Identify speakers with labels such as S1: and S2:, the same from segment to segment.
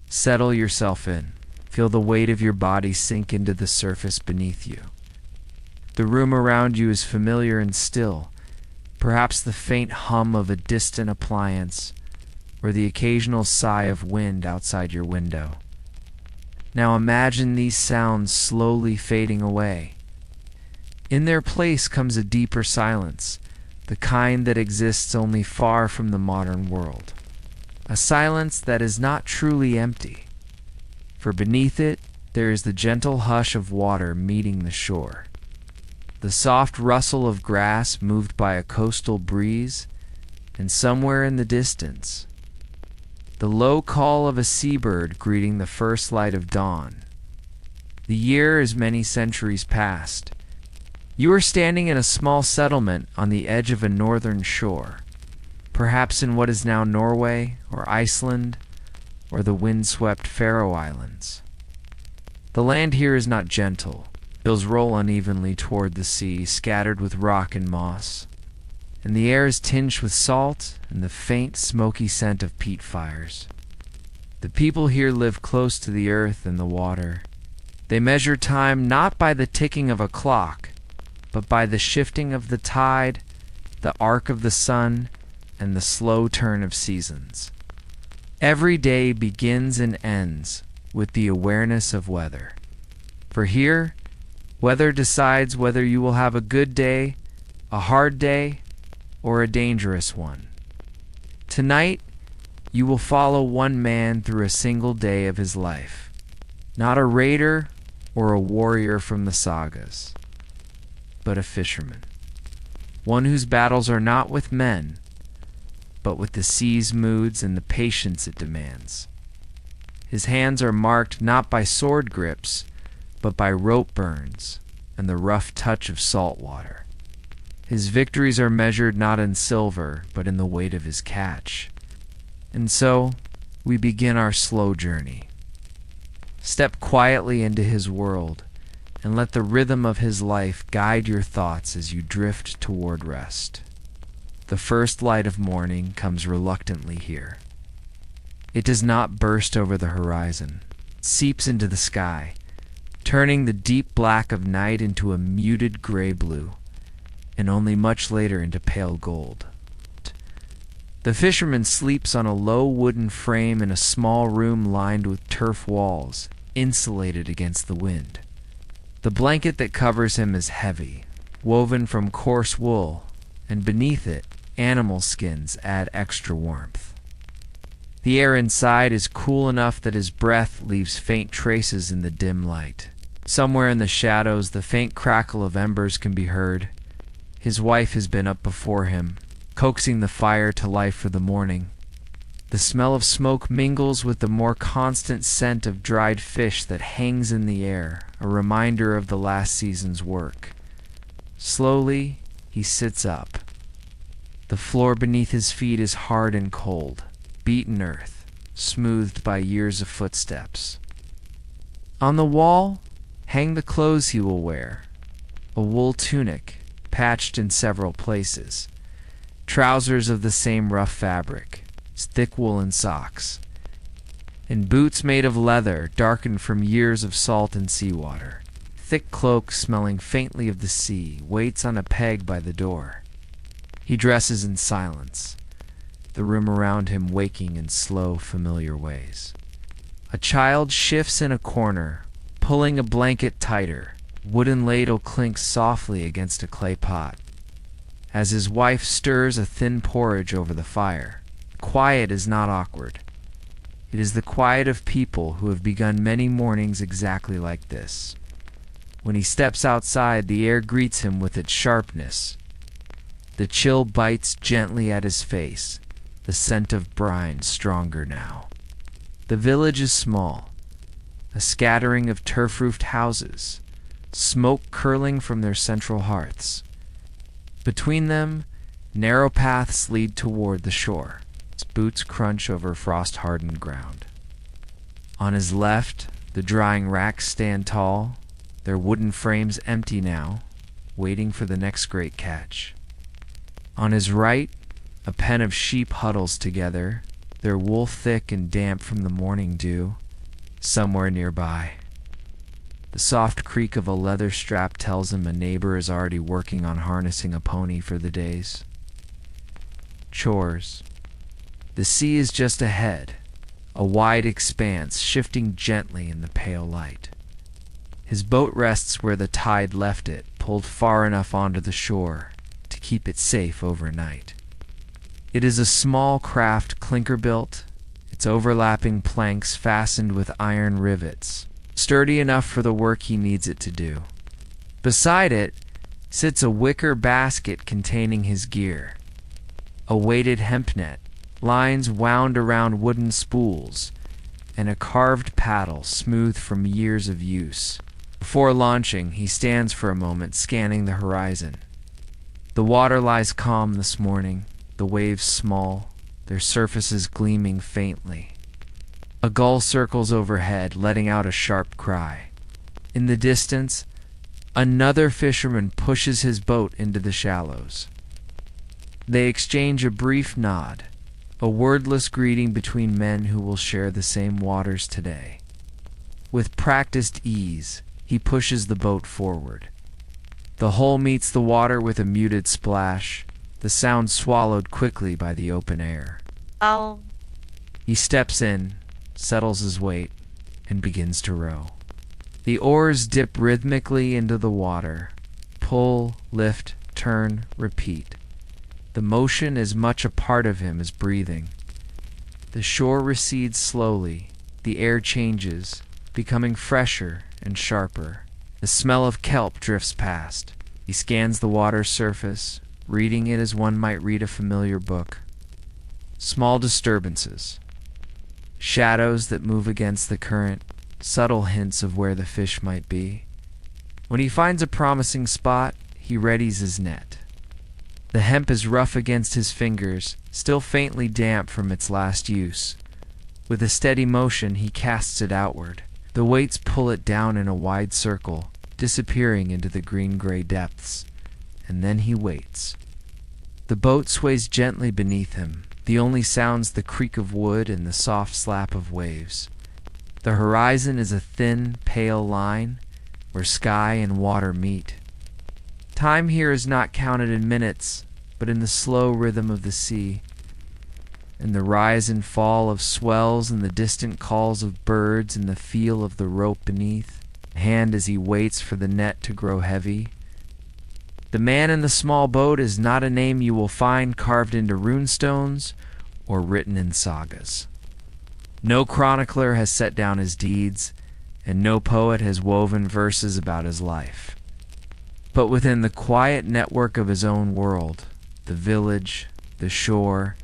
S1: Settle yourself in. Feel the weight of your body sink into the surface beneath you. The room around you is familiar and still, perhaps the faint hum of a distant appliance or the occasional sigh of wind outside your window. Now imagine these sounds slowly fading away. In their place comes a deeper silence, the kind that exists only far from the modern world. A silence that is not truly empty, for beneath it there is the gentle hush of water meeting the shore, the soft rustle of grass moved by a coastal breeze, and somewhere in the distance, the low call of a seabird greeting the first light of dawn. The year is many centuries past. You are standing in a small settlement on the edge of a northern shore, perhaps in what is now Norway or Iceland or the windswept Faroe Islands. The land here is not gentle. Hills roll unevenly toward the sea, scattered with rock and moss, and the air is tinged with salt and the faint, smoky scent of peat fires. The people here live close to the earth and the water. They measure time not by the ticking of a clock, but by the shifting of the tide, the arc of the sun, and the slow turn of seasons. Every day begins and ends with the awareness of weather. For here, weather decides whether you will have a good day, a hard day, or a dangerous one. Tonight, you will follow one man through a single day of his life. Not a raider or a warrior from the sagas, but a fisherman. One whose battles are not with men, but with the sea's moods and the patience it demands. His hands are marked not by sword grips, but by rope burns and the rough touch of salt water. His victories are measured not in silver, but in the weight of his catch. And so, we begin our slow journey. Step quietly into his world, and let the rhythm of his life guide your thoughts as you drift toward rest. The first light of morning comes reluctantly here. It does not burst over the horizon. It seeps into the sky, turning the deep black of night into a muted gray-blue, and only much later into pale gold. The fisherman sleeps on a low wooden frame in a small room lined with turf walls, insulated against the wind. The blanket that covers him is heavy, woven from coarse wool, and beneath it, animal skins add extra warmth. The air inside is cool enough that his breath leaves faint traces in the dim light. Somewhere in the shadows, the faint crackle of embers can be heard. His wife has been up before him, coaxing the fire to life for the morning. The smell of smoke mingles with the more constant scent of dried fish that hangs in the air, a reminder of the last season's work. Slowly, he sits up. The floor beneath his feet is hard and cold, beaten earth, smoothed by years of footsteps. On the wall hang the clothes he will wear, a wool tunic, patched in several places, trousers of the same rough fabric, thick woolen socks, and boots made of leather darkened from years of salt and seawater. Thick cloak smelling faintly of the sea waits on a peg by the door. He dresses in silence, the room around him waking in slow, familiar ways. A child shifts in a corner, pulling a blanket tighter. Wooden ladle clinks softly against a clay pot, as his wife stirs a thin porridge over the fire. Quiet is not awkward. It is the quiet of people who have begun many mornings exactly like this. When he steps outside, the air greets him with its sharpness. The chill bites gently at his face, the scent of brine stronger now. The village is small, a scattering of turf-roofed houses, smoke curling from their central hearths. Between them, narrow paths lead toward the shore. His boots crunch over frost-hardened ground. On his left, the drying racks stand tall, their wooden frames empty now, waiting for the next great catch. On his right, a pen of sheep huddles together, their wool thick and damp from the morning dew. Somewhere nearby, the soft creak of a leather strap tells him a neighbor is already working on harnessing a pony for the days. Chores. The sea is just ahead, a wide expanse shifting gently in the pale light. His boat rests where the tide left it, pulled far enough onto the shore to keep it safe overnight. It is a small craft, clinker-built, its overlapping planks fastened with iron rivets, sturdy enough for the work he needs it to do. Beside it sits a wicker basket containing his gear, a weighted hemp net, lines wound around wooden spools, and a carved paddle smooth from years of use. Before launching, he stands for a moment, scanning the horizon. The water lies calm this morning, the waves small, their surfaces gleaming faintly. A gull circles overhead, letting out a sharp cry. In the distance, another fisherman pushes his boat into the shallows. They exchange a brief nod, a wordless greeting between men who will share the same waters today. With practiced ease, he pushes the boat forward. The hull meets the water with a muted splash, the sound swallowed quickly by the open air.
S2: Oh.
S1: He steps in, settles his weight, and begins to row. The oars dip rhythmically into the water. Pull, lift, turn, repeat. The motion as much a part of him as breathing. The shore recedes slowly. The air changes, becoming fresher and sharper. The smell of kelp drifts past. He scans the water's surface, reading it as one might read a familiar book. Small disturbances. Shadows that move against the current, subtle hints of where the fish might be. When he finds a promising spot, he readies his net. The hemp is rough against his fingers, still faintly damp from its last use. With a steady motion, he casts it outward. The weights pull it down in a wide circle, disappearing into the green-gray depths. And then he waits. The boat sways gently beneath him, the only sounds the creak of wood and the soft slap of waves. The horizon is a thin, pale line where sky and water meet. Time here is not counted in minutes, but in the slow rhythm of the sea, in the rise and fall of swells and the distant calls of birds and the feel of the rope beneath, hand as he waits for the net to grow heavy. The man in the small boat is not a name you will find carved into runestones or written in sagas. No chronicler has set down his deeds, and no poet has woven verses about his life. But within the quiet network of his own world, the village, the shore,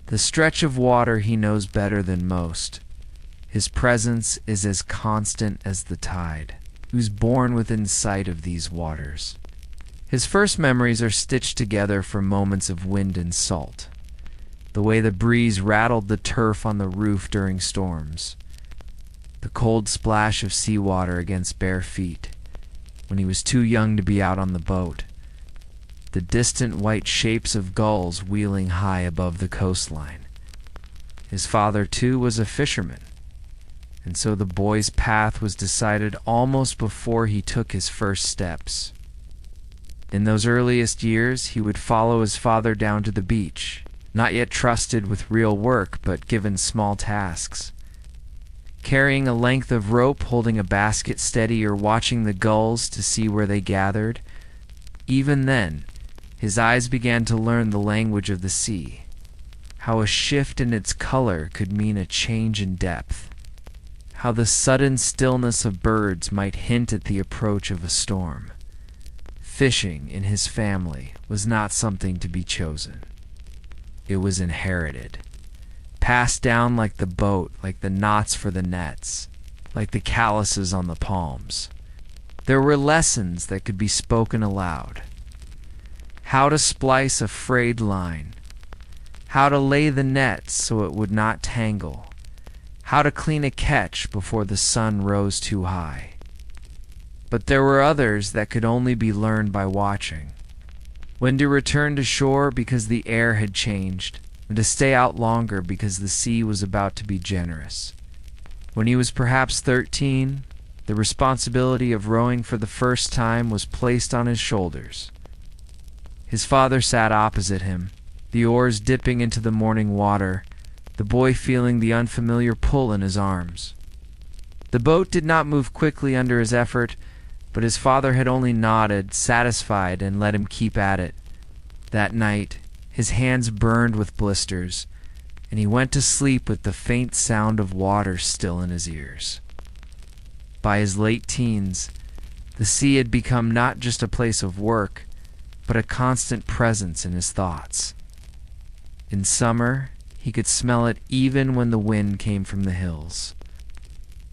S1: the stretch of water he knows better than most, his presence is as constant as the tide, who's born within sight of these waters. His first memories are stitched together from moments of wind and salt. The way the breeze rattled the turf on the roof during storms. The cold splash of seawater against bare feet when he was too young to be out on the boat. The distant white shapes of gulls wheeling high above the coastline. His father, too, was a fisherman, and so the boy's path was decided almost before he took his first steps. In those earliest years, he would follow his father down to the beach, not yet trusted with real work, but given small tasks. Carrying a length of rope, holding a basket steady, or watching the gulls to see where they gathered. Even then, his eyes began to learn the language of the sea, how a shift in its color could mean a change in depth, how the sudden stillness of birds might hint at the approach of a storm. Fishing in his family was not something to be chosen. It was inherited. Passed down like the boat, like the knots for the nets, like the calluses on the palms. There were lessons that could be spoken aloud. How to splice a frayed line. How to lay the net so it would not tangle. How to clean a catch before the sun rose too high. But there were others that could only be learned by watching. When to return to shore because the air had changed, and to stay out longer because the sea was about to be generous. When he was perhaps 13, the responsibility of rowing for the first time was placed on his shoulders. His father sat opposite him, the oars dipping into the morning water, the boy feeling the unfamiliar pull in his arms. The boat did not move quickly under his effort, but his father had only nodded, satisfied, and let him keep at it. That night, his hands burned with blisters, and he went to sleep with the faint sound of water still in his ears. By his late teens, the sea had become not just a place of work, but a constant presence in his thoughts. In summer, he could smell it even when the wind came from the hills.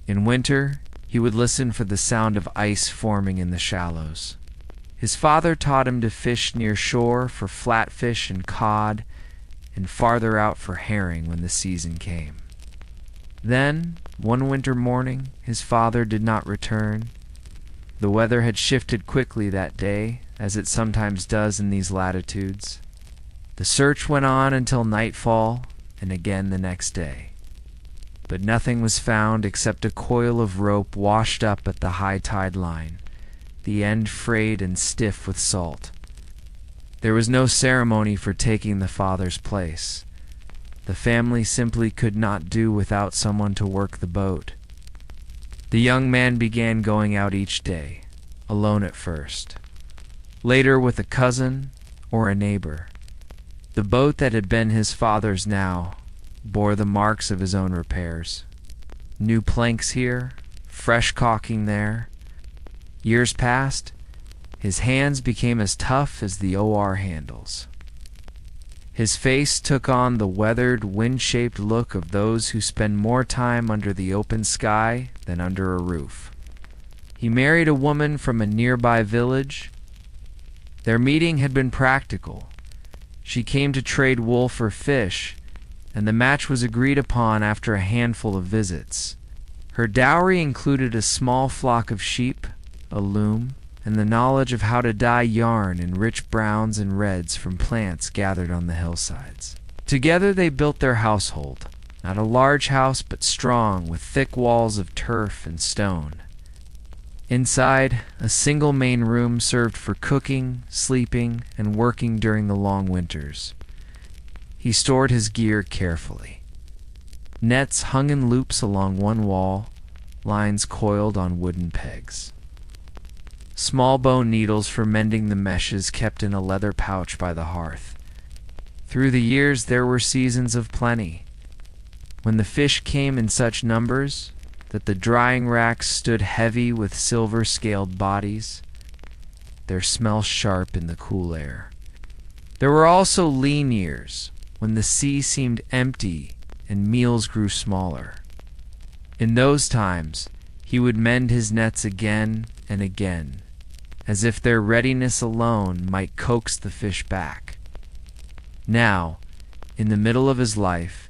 S1: In winter, he would listen for the sound of ice forming in the shallows. His father taught him to fish near shore for flatfish and cod, and farther out for herring when the season came. Then, one winter morning, his father did not return. The weather had shifted quickly that day, as it sometimes does in these latitudes. The search went on until nightfall, and again the next day. But nothing was found except a coil of rope washed up at the high tide line, the end frayed and stiff with salt. There was no ceremony for taking the father's place. The family simply could not do without someone to work the boat. The young man began going out each day, alone at first. Later with a cousin or a neighbor. The boat that had been his father's now bore the marks of his own repairs. New planks here, fresh caulking there. Years passed, his hands became as tough as the oar handles. His face took on the weathered, wind-shaped look of those who spend more time under the open sky than under a roof. He married a woman from a nearby village. Their meeting had been practical. She came to trade wool for fish, and the match was agreed upon after a handful of visits. Her dowry included a small flock of sheep, a loom, and the knowledge of how to dye yarn in rich browns and reds from plants gathered on the hillsides. Together they built their household, not a large house but strong, with thick walls of turf and stone. Inside, a single main room served for cooking, sleeping, and working during the long winters. He stored his gear carefully. Nets hung in loops along one wall, lines coiled on wooden pegs. Small bone needles for mending the meshes kept in a leather pouch by the hearth. Through the years there were seasons of plenty. When the fish came in such numbers that the drying racks stood heavy with silver-scaled bodies, their smell sharp in the cool air. There were also lean years, when the sea seemed empty and meals grew smaller. In those times, he would mend his nets again and again, as if their readiness alone might coax the fish back. Now, in the middle of his life,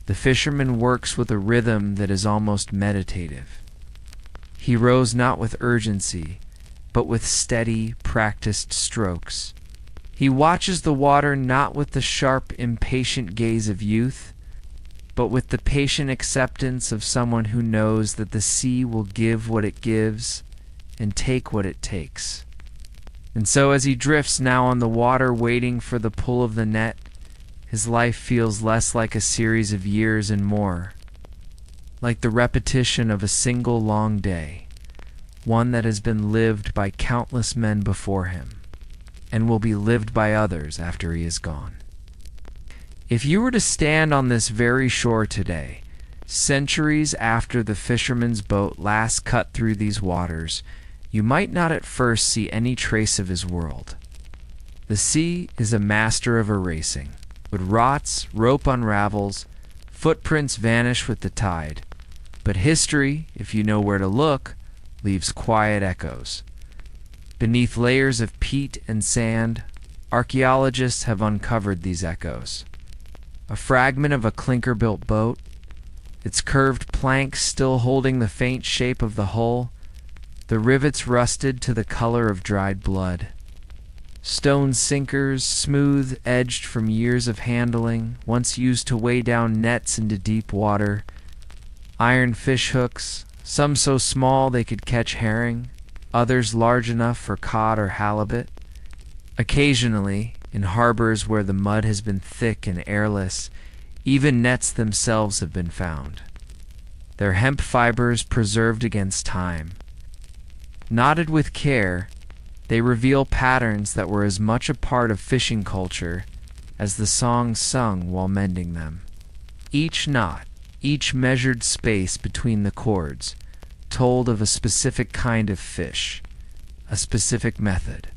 S1: the fisherman works with a rhythm that is almost meditative. He rows not with urgency, but with steady, practiced strokes. He watches the water not with the sharp, impatient gaze of youth, but with the patient acceptance of someone who knows that the sea will give what it gives and take what it takes. And so as he drifts now on the water waiting for the pull of the net, his life feels less like a series of years and more like the repetition of a single long day, one that has been lived by countless men before him, and will be lived by others after he is gone. If you were to stand on this very shore today, centuries after the fisherman's boat last cut through these waters, you might not at first see any trace of his world. The sea is a master of erasing. Wood rots, rope unravels, footprints vanish with the tide. But history, if you know where to look, leaves quiet echoes. Beneath layers of peat and sand, archaeologists have uncovered these echoes. A fragment of a clinker-built boat, its curved planks still holding the faint shape of the hull, the rivets rusted to the color of dried blood. Stone sinkers, smooth-edged from years of handling, once used to weigh down nets into deep water. Iron fish hooks, some so small they could catch herring, others large enough for cod or halibut. Occasionally, in harbors where the mud has been thick and airless, even nets themselves have been found, their hemp fibers preserved against time. Knotted with care, they reveal patterns that were as much a part of fishing culture as the songs sung while mending them. Each knot, each measured space between the cords, told of a specific kind of fish, a specific method,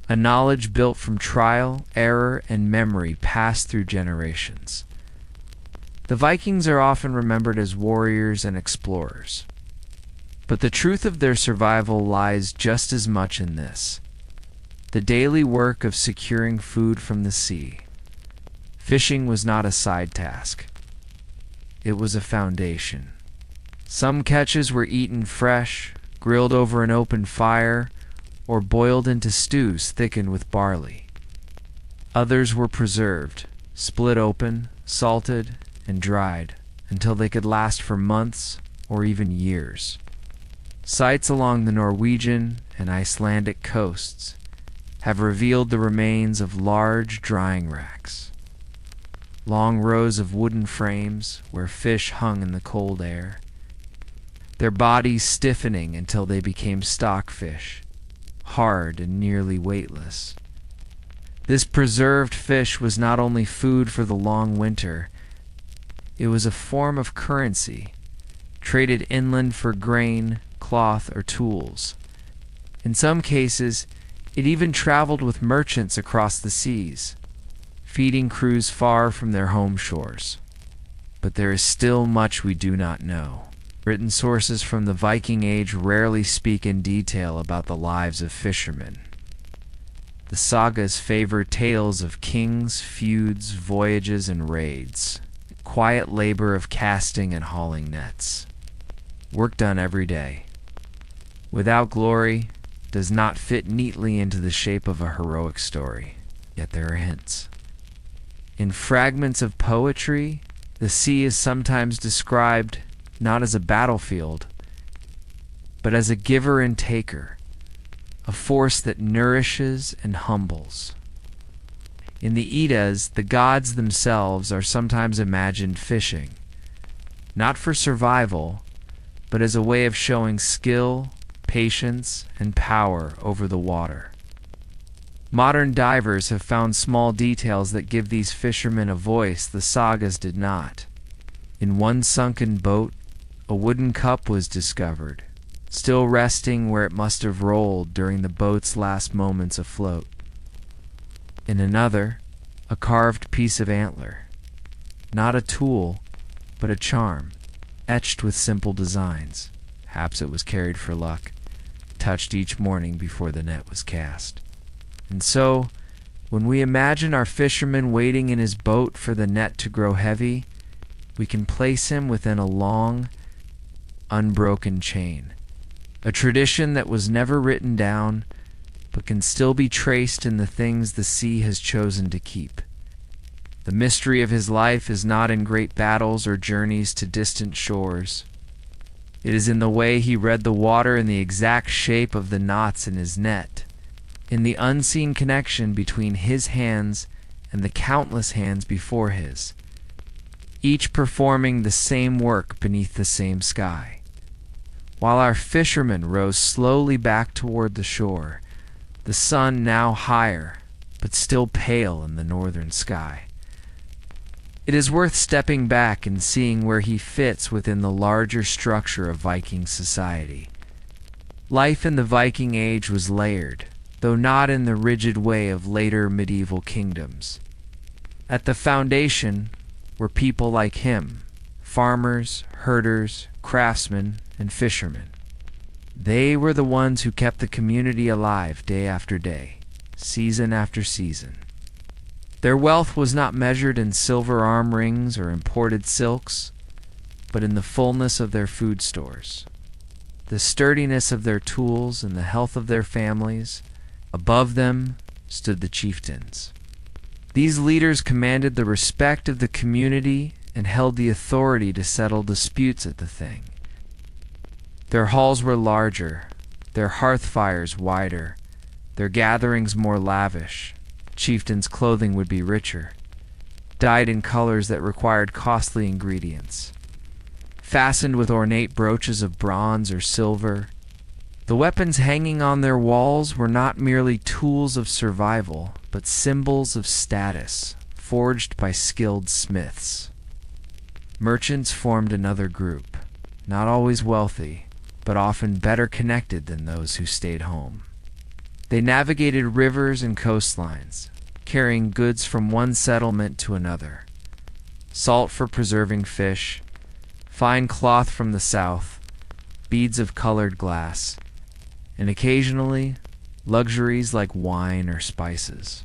S1: a knowledge built from trial, error, and memory passed through generations. The Vikings are often remembered as warriors and explorers, but the truth of their survival lies just as much in this: the daily work of securing food from the sea. Fishing was not a side task. It was a foundation. Some catches were eaten fresh, grilled over an open fire, or boiled into stews thickened with barley. Others were preserved, split open, salted, and dried until they could last for months or even years. Sites along the Norwegian and Icelandic coasts have revealed the remains of large drying racks, long rows of wooden frames where fish hung in the cold air, their bodies stiffening until they became stockfish, hard and nearly weightless. This preserved fish was not only food for the long winter, it was a form of currency, traded inland for grain, cloth, or tools. In some cases, it even traveled with merchants across the seas, feeding crews far from their home shores. But there is still much we do not know. Written sources from the Viking Age rarely speak in detail about the lives of fishermen. The sagas favor tales of kings, feuds, voyages, and raids, quiet labor of casting and hauling nets. Work done every day, without glory, does not fit neatly into the shape of a heroic story, yet there are hints. In fragments of poetry, the sea is sometimes described not as a battlefield, but as a giver and taker, a force that nourishes and humbles. In the Eddas, the gods themselves are sometimes imagined fishing, not for survival, but as a way of showing skill, patience, and power over the water. Modern divers have found small details that give these fishermen a voice the sagas did not. In one sunken boat, a wooden cup was discovered, still resting where it must have rolled during the boat's last moments afloat. In another, a carved piece of antler, not a tool, but a charm, etched with simple designs. Perhaps it was carried for luck, touched each morning before the net was cast. And so, when we imagine our fisherman waiting in his boat for the net to grow heavy, we can place him within a long, unbroken chain, a tradition that was never written down, but can still be traced in the things the sea has chosen to keep. The mystery of his life is not in great battles or journeys to distant shores. It is in the way he read the water and the exact shape of the knots in his net, in the unseen connection between his hands and the countless hands before his, each performing the same work beneath the same sky. While our fisherman rows slowly back toward the shore, the sun now higher, but still pale in the northern sky. It is worth stepping back and seeing where he fits within the larger structure of Viking society. Life in the Viking Age was layered, though not in the rigid way of later medieval kingdoms. At the foundation were people like him, farmers, herders, craftsmen, and fishermen. They were the ones who kept the community alive day after day, season after season. Their wealth was not measured in silver arm rings or imported silks, but in the fullness of their food stores, the sturdiness of their tools, and the health of their families, Above them stood the chieftains. These leaders commanded the respect of the community and held the authority to settle disputes at the thing. Their halls were larger, their hearth fires wider, their gatherings more lavish. Chieftains' clothing would be richer, dyed in colors that required costly ingredients, fastened with ornate brooches of bronze or silver. The weapons hanging on their walls were not merely tools of survival, but symbols of status, forged by skilled smiths. Merchants formed another group, not always wealthy, but often better connected than those who stayed home. They navigated rivers and coastlines, carrying goods from one settlement to another. Salt for preserving fish, fine cloth from the south, beads of colored glass, and occasionally luxuries like wine or spices.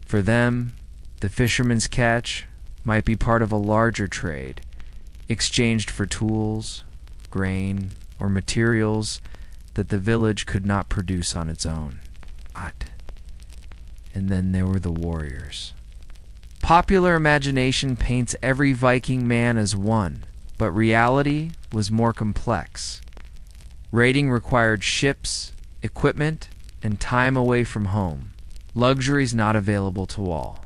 S1: For them, the fisherman's catch might be part of a larger trade, exchanged for tools, grain, or materials that the village could not produce on its own. And then there were the warriors. Popular imagination paints every Viking man as one, but reality was more complex. Raiding required ships, equipment, and time away from home, luxuries not available to all.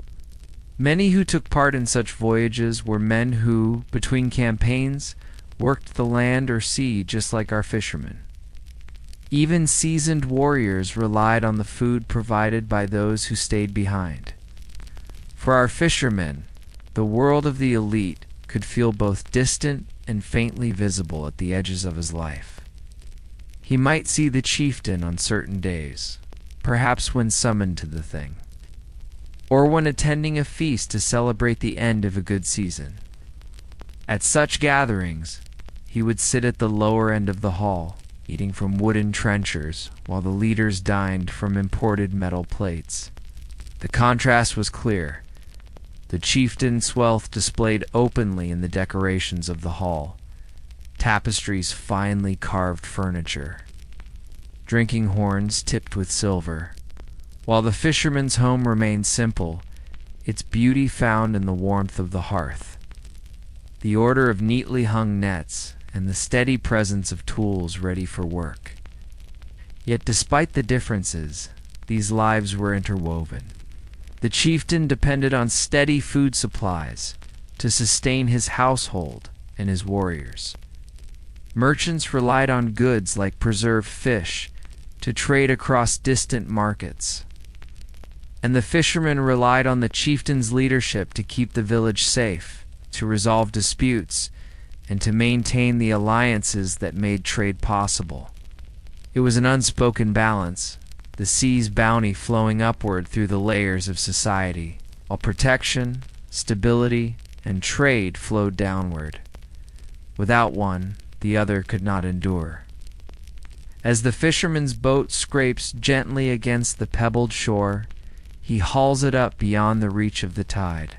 S1: Many who took part in such voyages were men who, between campaigns, worked the land or sea just like our fishermen. Even seasoned warriors relied on the food provided by those who stayed behind. For our fishermen, the world of the elite could feel both distant and faintly visible at the edges of his life. He might see the chieftain on certain days, perhaps when summoned to the thing, or when attending a feast to celebrate the end of a good season. At such gatherings, he would sit at the lower end of the hall, eating from wooden trenchers, while the leaders dined from imported metal plates. The contrast was clear. The chieftain's wealth displayed openly in the decorations of the hall, tapestries, finely carved furniture, drinking horns tipped with silver, while the fisherman's home remained simple, its beauty found in the warmth of the hearth, the order of neatly hung nets, and the steady presence of tools ready for work. Yet despite the differences, these lives were interwoven. The chieftain depended on steady food supplies to sustain his household and his warriors. Merchants relied on goods like preserved fish to trade across distant markets. And the fishermen relied on the chieftain's leadership to keep the village safe, to resolve disputes, and to maintain the alliances that made trade possible. It was an unspoken balance, the sea's bounty flowing upward through the layers of society, while protection, stability, and trade flowed downward. Without one, the other could not endure. As the fisherman's boat scrapes gently against the pebbled shore, he hauls it up beyond the reach of the tide.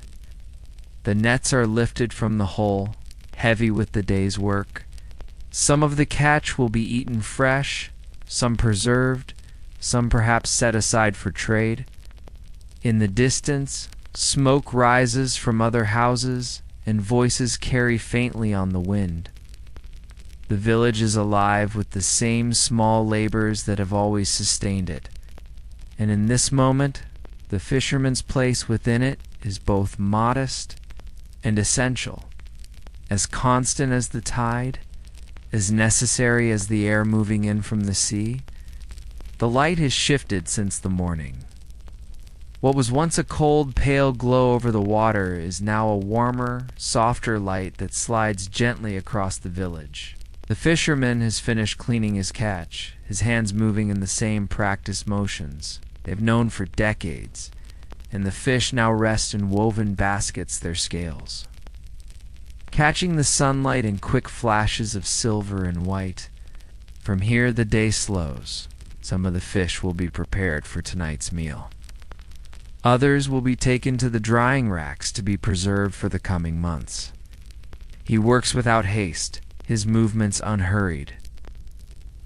S1: The nets are lifted from the hull, heavy with the day's work. Some of the catch will be eaten fresh, some preserved, some perhaps set aside for trade. In the distance, smoke rises from other houses, and voices carry faintly on the wind. The village is alive with the same small labors that have always sustained it. And in this moment, the fisherman's place within it is both modest and essential, as constant as the tide, as necessary as the air moving in from the sea. The light has shifted since the morning. What was once a cold, pale glow over the water is now a warmer, softer light that slides gently across the village. The fisherman has finished cleaning his catch, his hands moving in the same practiced motions they've known for decades, and the fish now rest in woven baskets their scales. Catching the sunlight in quick flashes of silver and white, from here the day slows. Some of the fish will be prepared for tonight's meal. Others will be taken to the drying racks to be preserved for the coming months. He works without haste, his movements unhurried,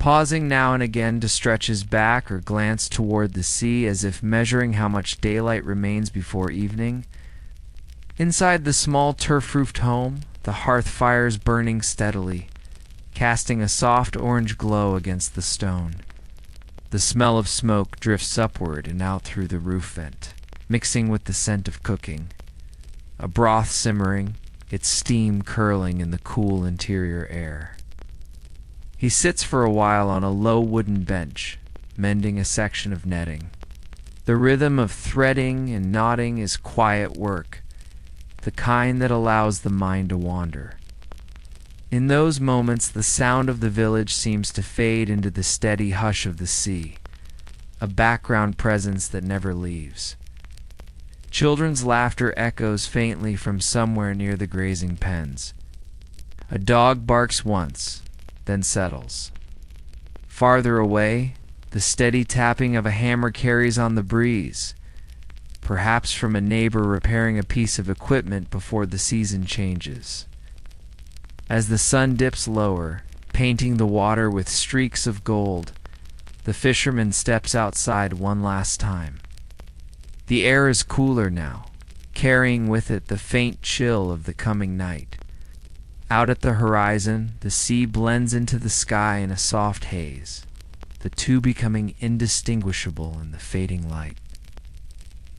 S1: pausing now and again to stretch his back or glance toward the sea as if measuring how much daylight remains before evening. Inside the small turf-roofed home, the hearth fires burning steadily, casting a soft orange glow against the stone. The smell of smoke drifts upward and out through the roof vent, mixing with the scent of cooking. A broth simmering, its steam curling in the cool interior air. He sits for a while on a low wooden bench, mending a section of netting. The rhythm of threading and knotting is quiet work, the kind that allows the mind to wander. In those moments, the sound of the village seems to fade into the steady hush of the sea, a background presence that never leaves. Children's laughter echoes faintly from somewhere near the grazing pens. A dog barks once, then settles. Farther away, the steady tapping of a hammer carries on the breeze, perhaps from a neighbor repairing a piece of equipment before the season changes. As the sun dips lower, painting the water with streaks of gold, the fisherman steps outside one last time. The air is cooler now, carrying with it the faint chill of the coming night. Out at the horizon, the sea blends into the sky in a soft haze, the two becoming indistinguishable in the fading light.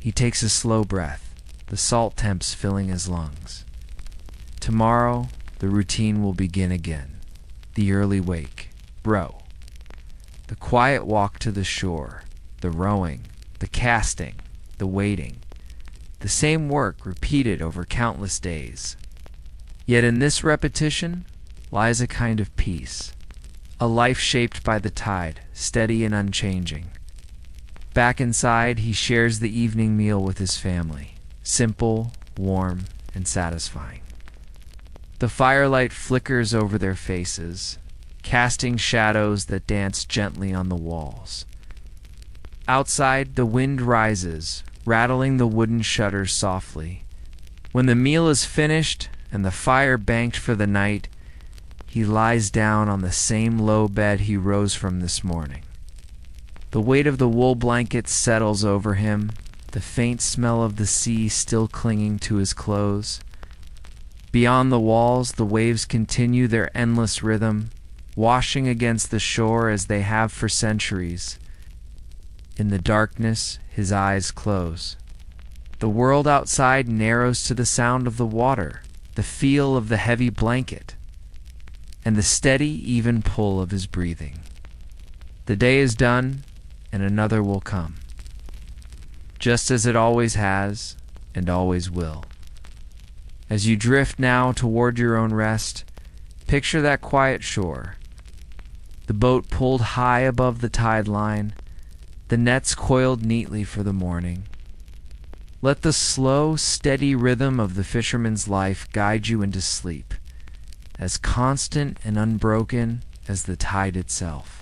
S1: He takes a slow breath, the salt temps filling his lungs. Tomorrow, the routine will begin again. The early wake, row. The quiet walk to the shore, the rowing, the casting, the waiting. The same work repeated over countless days. Yet in this repetition lies a kind of peace, a life shaped by the tide, steady and unchanging. Back inside, he shares the evening meal with his family, simple, warm, and satisfying. The firelight flickers over their faces, casting shadows that dance gently on the walls. Outside, the wind rises, rattling the wooden shutters softly. When the meal is finished and the fire banked for the night, he lies down on the same low bed he rose from this morning. The weight of the wool blanket settles over him, the faint smell of the sea still clinging to his clothes. Beyond the walls, the waves continue their endless rhythm, washing against the shore as they have for centuries. In the darkness, his eyes close. The world outside narrows to the sound of the water, the feel of the heavy blanket, and the steady, even pull of his breathing. The day is done, and another will come, just as it always has and always will. As you drift now toward your own rest, picture that quiet shore, the boat pulled high above the tide line, the nets coiled neatly for the morning. Let the slow, steady rhythm of the fisherman's life guide you into sleep, as constant and unbroken as the tide itself.